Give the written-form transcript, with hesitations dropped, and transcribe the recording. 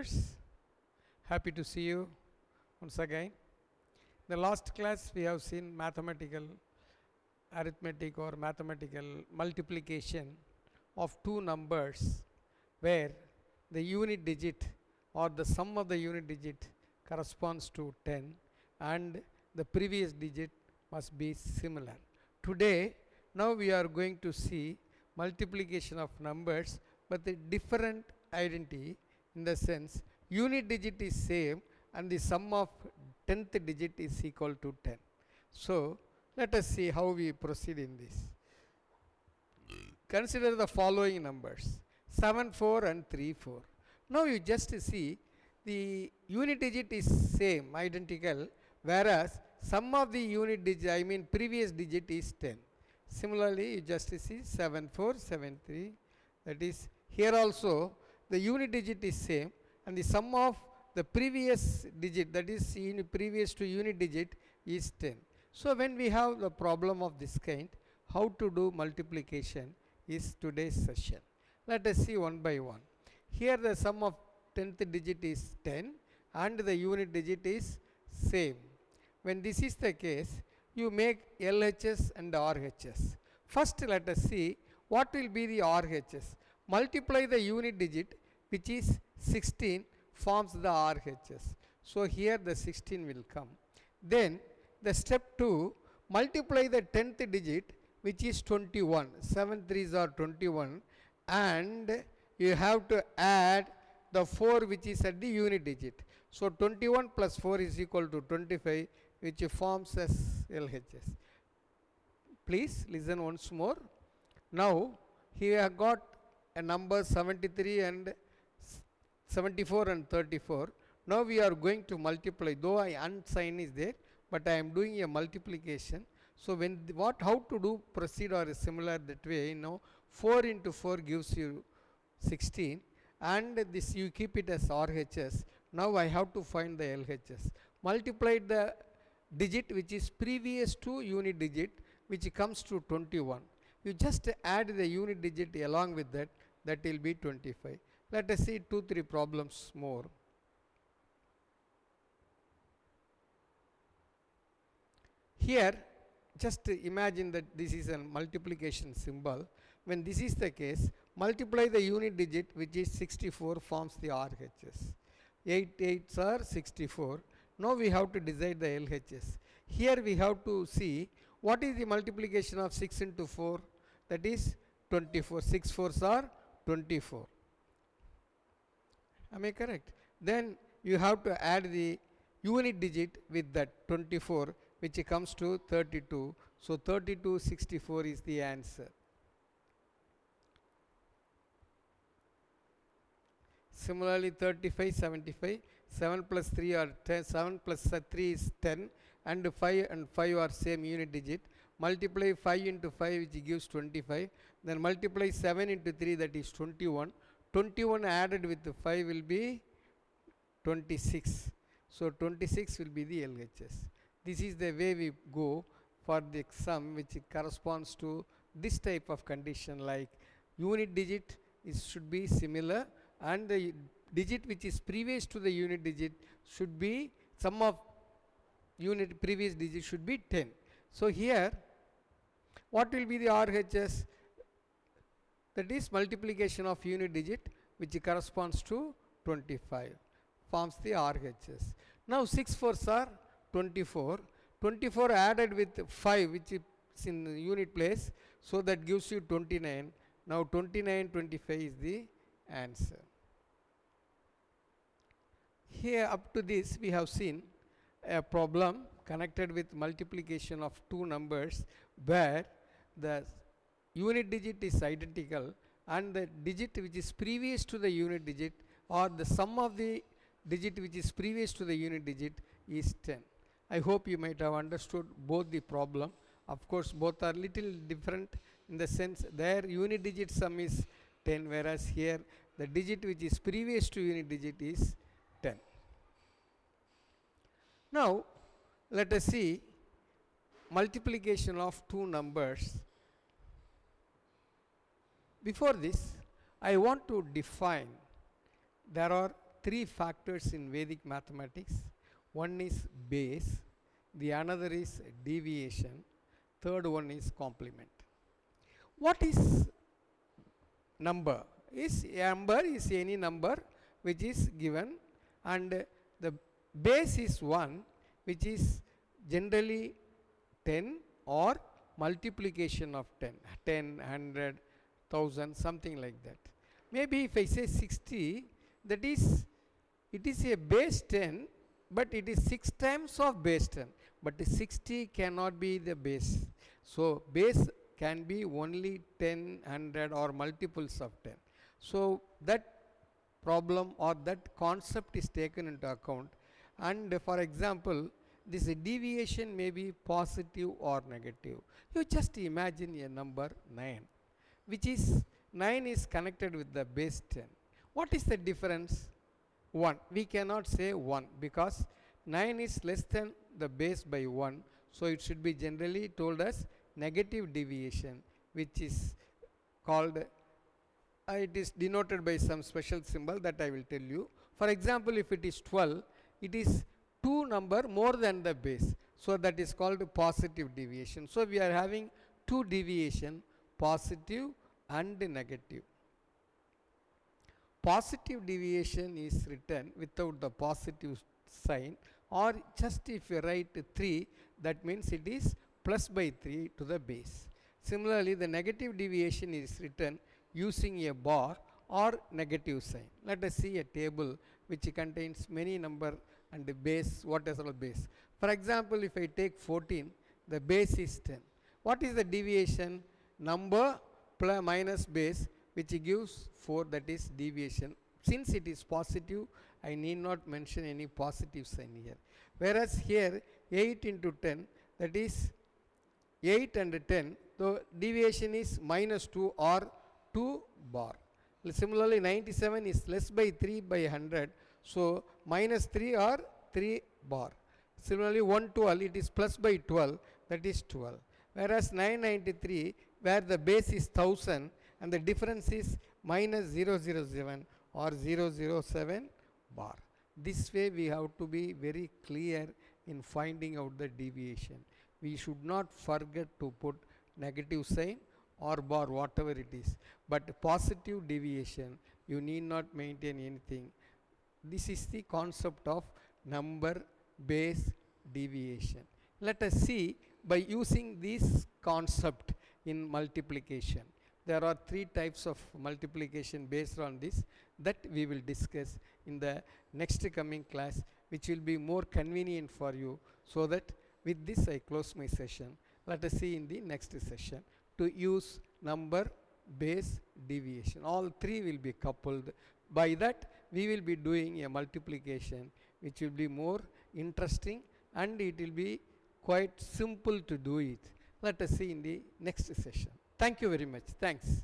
viewers, happy to see you once again. The last class we have seen mathematical arithmetic or mathematical multiplication of two numbers where the unit digit or the sum of the unit digit corresponds to 10 and the previous digit must be similar. Today, now we are going to see multiplication of numbers but the different identity in the sense unit digit is same and the sum of 10th digit is equal to 10. So, let us see how we proceed in this. Consider the following numbers 7, 4 and 3, 4. Now you just see the unit digit is same, identical, whereas sum of the unit digit, previous digit is 10. Similarly, you just see 7, 4, 7, 3. That is, here also the unit digit is same and the sum of the previous digit, that is previous to unit digit, is 10. So, when we have the problem of this kind, how to do multiplication is today's session. Let us see one by one. Here the sum of 10th digit is 10 and the unit digit is same. When this is the case, you make LHS and RHS. First let us see what will be the RHS. Multiply the unit digit which is 16 forms the RHS. So, here the 16 will come. Then the step 2, multiply the 10th digit which is 21. 7 3s are 21 and you have to add the 4 which is at the unit digit. So, 21 plus 4 is equal to 25 which forms as LHS. Please listen once more. Now, here I have got a number 73 and 74 and 34. Now, we are going to multiply, though I unsign is there, but I am doing a multiplication. So, when how to do proceed or similar that way, 4 into 4 gives you 16 and this you keep it as RHS. Now, I have to find the LHS. Multiply the digit which is previous to unit digit which comes to 21. You just add the unit digit along with that, that will be 25. Let us see 2-3 problems more. Here just imagine that this is a multiplication symbol. When this is the case, multiply the unit digit which is 64 forms the RHS. 8 8s are 64. Now we have to decide the LHS. Here we have to see what is the multiplication of 6 into 4, that is 24. 6 4s are 24. Am I correct? Then you have to add the unit digit with that 24 which comes to 32. So, 32 64 is the answer. Similarly, 35 75, 7 plus 3 are 10, 7 plus 3 is 10 and 5 are same unit digit. Multiply 5 into 5 which gives 25. Then multiply 7 into 3, that is 21. 21 added with 5 will be 26. So, 26 will be the LHS. This is the way we go for the sum which corresponds to this type of condition, like unit digit should be similar and the digit which is previous to the unit digit should be, sum of unit previous digit should be 10. So, here what will be the RHS? That is multiplication of unit digit which corresponds to 25 forms the RHS. Now, 6 4s are 24. 24 added with 5 which is in the unit place. So, that gives you 29. Now, 29 25 is the answer. Here up to this we have seen a problem connected with multiplication of two numbers where the unit digit is identical and the digit which is previous to the unit digit or the sum of the digit which is previous to the unit digit is 10. I hope you might have understood both the problem. Of course, both are little different in the sense their unit digit sum is 10, whereas here the digit which is previous to unit digit is 10. Now, let us see multiplication of two numbers. Before this, I want to define, there are three factors in Vedic mathematics. One is base, the another is deviation, third one is complement. What is number? Number is any number which is given, and the base is 1, which is generally 10 or multiplication of 10, 10, 100, 1000, something like that. Maybe if I say 60, that is, it is a base 10, but it is 6 times of base 10, but 60 cannot be the base. So base can be only 10, 100 or multiples of 10. So that problem or that concept is taken into account, and for example, this deviation may be positive or negative. You just imagine a number 9, which is 9 is connected with the base 10. What is the difference? 1. We cannot say 1 because 9 is less than the base by 1, so it should be generally told as negative deviation, which is called, it is denoted by some special symbol that I will tell you. For example, if it is 12, it is 2 number more than the base, so that is called positive deviation. So we are having 2 deviation, positive and negative. Positive deviation is written without the positive sign, or just if you write 3, that means it is plus by 3 to the base. Similarly, the negative deviation is written using a bar or negative sign. Let us see a table which contains many number and the base, what is our base. For example, if I take 14, the base is 10. What is the deviation? Number plus minus base, which gives 4, that is deviation. Since it is positive, I need not mention any positive sign here. Whereas here 8 into 10, that is 8 and 10, the deviation is minus 2 or 2 bar. Similarly, 97 is less by 3 by 100, so minus 3 or 3 bar. Similarly, 112, it is plus by 12, that is 12. Whereas 993, where the base is 1000 and the difference is minus 007 or 007 bar. This way we have to be very clear in finding out the deviation. We should not forget to put negative sign or bar, whatever it is. But positive deviation, you need not maintain anything. This is the concept of number base deviation. Let us see by using this concept in multiplication. There are 3 types of multiplication based on this that we will discuss in the next coming class, which will be more convenient for you. So that with this I close my session. Let us see in the next session to use number base deviation. All 3 will be coupled. By that we will be doing a multiplication which will be more interesting and it will be quite simple to do it. Let us see in the next session. Thank you very much. Thanks.